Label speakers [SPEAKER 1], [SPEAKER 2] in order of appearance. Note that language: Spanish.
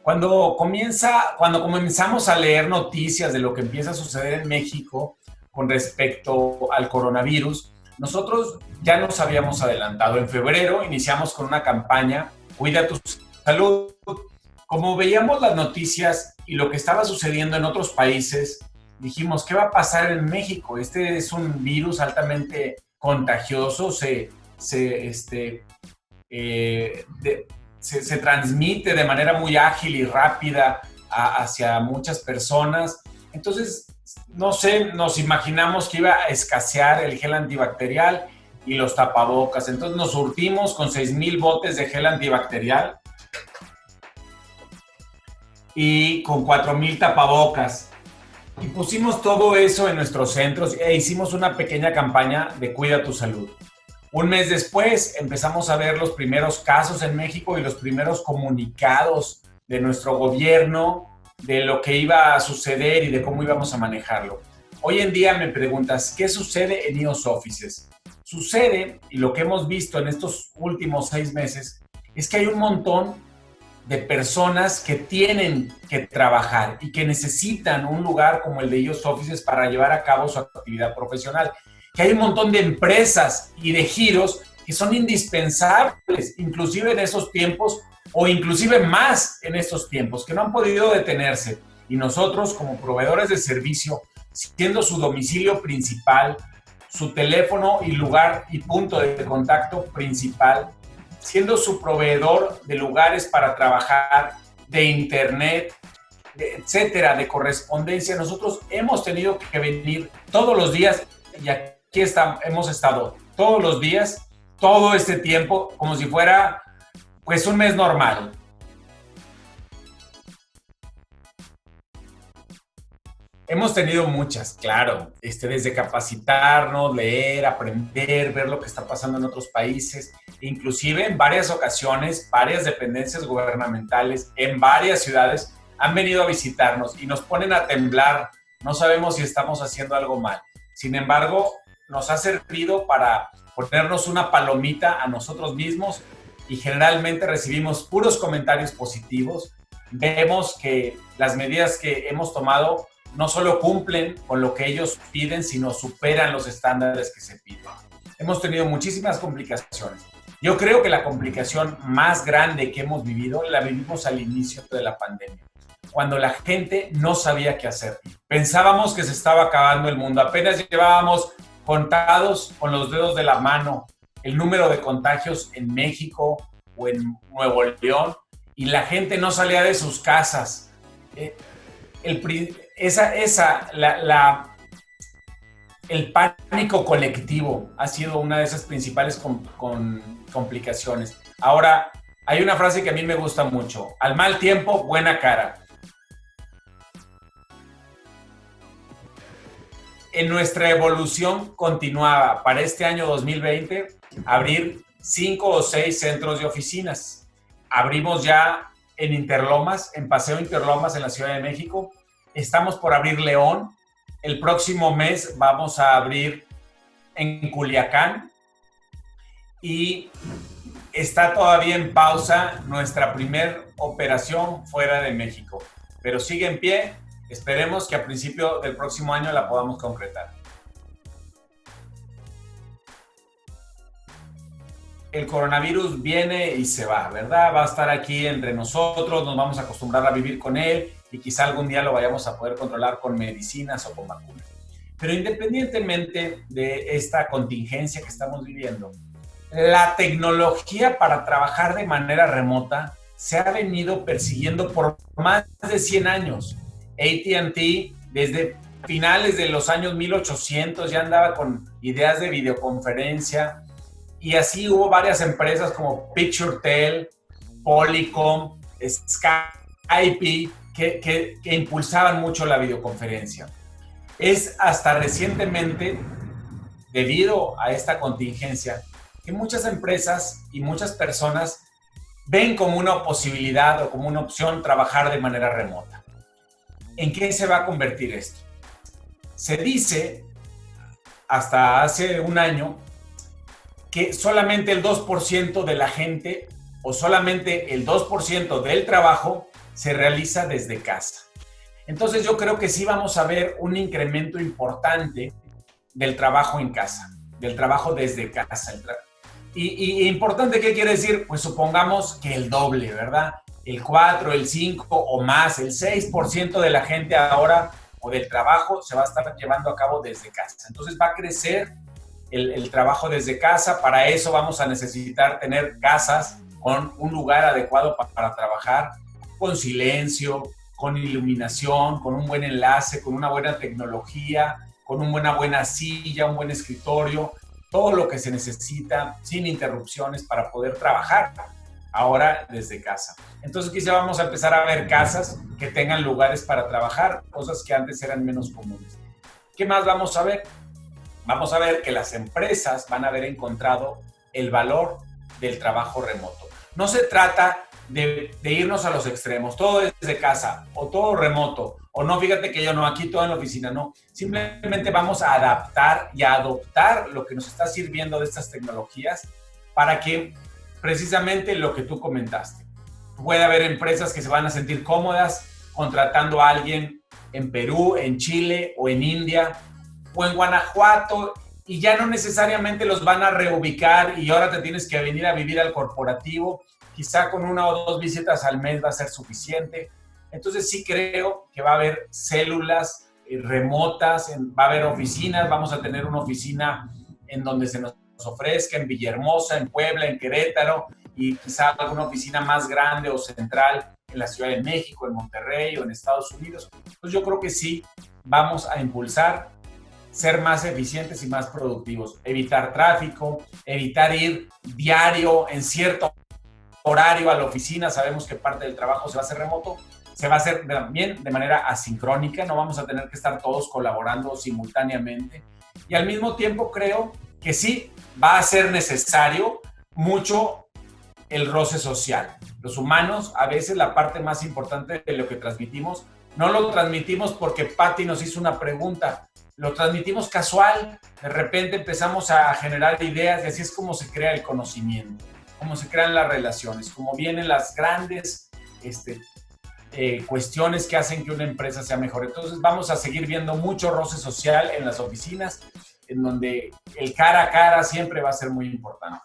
[SPEAKER 1] Cuando comenzamos a leer noticias de lo que empieza a suceder en México con respecto al coronavirus, nosotros ya nos habíamos adelantado. En febrero iniciamos con una campaña, Cuida tu salud. Como veíamos las noticias y lo que estaba sucediendo en otros países, dijimos, ¿qué va a pasar en México? Este es un virus altamente contagioso, se transmite de manera muy ágil y rápida hacia muchas personas. Entonces, no sé, nos imaginamos que iba a escasear el gel antibacterial y los tapabocas. Entonces nos surtimos con 6,000 botes de gel antibacterial y con 4,000 tapabocas. Y pusimos todo eso en nuestros centros e hicimos una pequeña campaña de Cuida tu salud. Un mes después empezamos a ver los primeros casos en México y los primeros comunicados de nuestro gobierno de lo que iba a suceder y de cómo íbamos a manejarlo. Hoy en día me preguntas, ¿qué sucede en EOS Offices? Sucede, y lo que hemos visto en estos últimos 6 meses, es que hay un montón de personas que tienen que trabajar y que necesitan un lugar como el de EOS Offices para llevar a cabo su actividad profesional. Que hay un montón de empresas y de giros que son indispensables, inclusive en esos tiempos o inclusive más en estos tiempos, que no han podido detenerse. Y nosotros, como proveedores de servicio, siendo su domicilio principal, su teléfono y lugar y punto de contacto principal, siendo su proveedor de lugares para trabajar, de internet, etcétera, de correspondencia, nosotros hemos tenido que venir todos los días y aquí hemos estado todos los días, todo este tiempo, como si fuera pues un mes normal. Hemos tenido muchas, claro, desde capacitarnos, leer, aprender, ver lo que está pasando en otros países, inclusive en varias ocasiones, varias dependencias gubernamentales en varias ciudades han venido a visitarnos y nos ponen a temblar, no sabemos si estamos haciendo algo mal. Sin embargo, nos ha servido para ponernos una palomita a nosotros mismos y generalmente recibimos puros comentarios positivos. Vemos que las medidas que hemos tomado no solo cumplen con lo que ellos piden, sino superan los estándares que se piden. Hemos tenido muchísimas complicaciones. Yo creo que la complicación más grande que hemos vivido la vivimos al inicio de la pandemia, cuando la gente no sabía qué hacer. Pensábamos que se estaba acabando el mundo. Apenas llevábamos contados con los dedos de la mano el número de contagios en México o en Nuevo León y la gente no salía de sus casas. El pánico colectivo ha sido una de esas principales complicaciones. Ahora, hay una frase que a mí me gusta mucho: al mal tiempo, buena cara. En nuestra evolución continuaba para este año 2020 abrir 5 o 6 centros de oficinas. Abrimos ya en Interlomas, en Paseo Interlomas en la Ciudad de México. Estamos por abrir León. El próximo mes vamos a abrir en Culiacán. Y está todavía en pausa nuestra primer operación fuera de México. Pero sigue en pie. Esperemos que a principio del próximo año la podamos concretar. El coronavirus viene y se va, ¿verdad? Va a estar aquí entre nosotros, nos vamos a acostumbrar a vivir con él y quizá algún día lo vayamos a poder controlar con medicinas o con vacunas. Pero independientemente de esta contingencia que estamos viviendo, la tecnología para trabajar de manera remota se ha venido persiguiendo por más de 100 años. AT&T desde finales de los años 1800 ya andaba con ideas de videoconferencia y así hubo varias empresas como PictureTel, Polycom, Skype que impulsaban mucho la videoconferencia. Es hasta recientemente, debido a esta contingencia, que muchas empresas y muchas personas ven como una posibilidad o como una opción trabajar de manera remota. ¿En qué se va a convertir esto? Se dice, hasta hace un año, que solamente el 2% de la gente o solamente el 2% del trabajo se realiza desde casa. Entonces yo creo que sí vamos a ver un incremento importante del trabajo en casa, del trabajo desde casa. Y importante, ¿qué quiere decir? Pues supongamos que el doble, ¿verdad? El 4, el 5 o más, el 6% de la gente ahora o del trabajo se va a estar llevando a cabo desde casa. Entonces va a crecer el trabajo desde casa. Para eso vamos a necesitar tener casas con un lugar adecuado para trabajar, con silencio, con iluminación, con un buen enlace, con una buena tecnología, con una buena silla, un buen escritorio, todo lo que se necesita sin interrupciones para poder trabajar ahora desde casa. Entonces quizá vamos a empezar a ver casas que tengan lugares para trabajar, cosas que antes eran menos comunes. ¿Qué más vamos a ver? Vamos a ver que las empresas van a haber encontrado el valor del trabajo remoto. No se trata de irnos a los extremos, todo desde casa o todo remoto, o no, fíjate que yo no, aquí todo en la oficina, no. Simplemente vamos a adaptar y a adoptar lo que nos está sirviendo de estas tecnologías para que precisamente lo que tú comentaste. Puede haber empresas que se van a sentir cómodas contratando a alguien en Perú, en Chile o en India o en Guanajuato, y ya no necesariamente los van a reubicar y ahora te tienes que venir a vivir al corporativo. Quizá con 1 o 2 visitas al mes va a ser suficiente. Entonces sí creo que va a haber células remotas, va a haber oficinas, vamos a tener una oficina en donde se nos ofrezca en Villahermosa, en Puebla, en Querétaro, y quizá alguna oficina más grande o central en la Ciudad de México, en Monterrey o en Estados Unidos. Entonces yo creo que sí vamos a impulsar ser más eficientes y más productivos, evitar tráfico, evitar ir diario en cierto horario a la oficina. Sabemos que parte del trabajo se va a hacer remoto, se va a hacer también de manera asincrónica, no vamos a tener que estar todos colaborando simultáneamente. Y al mismo tiempo creo que sí va a ser necesario mucho el roce social. Los humanos, a veces la parte más importante de lo que transmitimos, no lo transmitimos porque Patti nos hizo una pregunta, lo transmitimos casual, de repente empezamos a generar ideas y así es como se crea el conocimiento, cómo se crean las relaciones, cómo vienen las grandes cuestiones que hacen que una empresa sea mejor. Entonces vamos a seguir viendo mucho roce social en las oficinas, en donde el cara a cara siempre va a ser muy importante.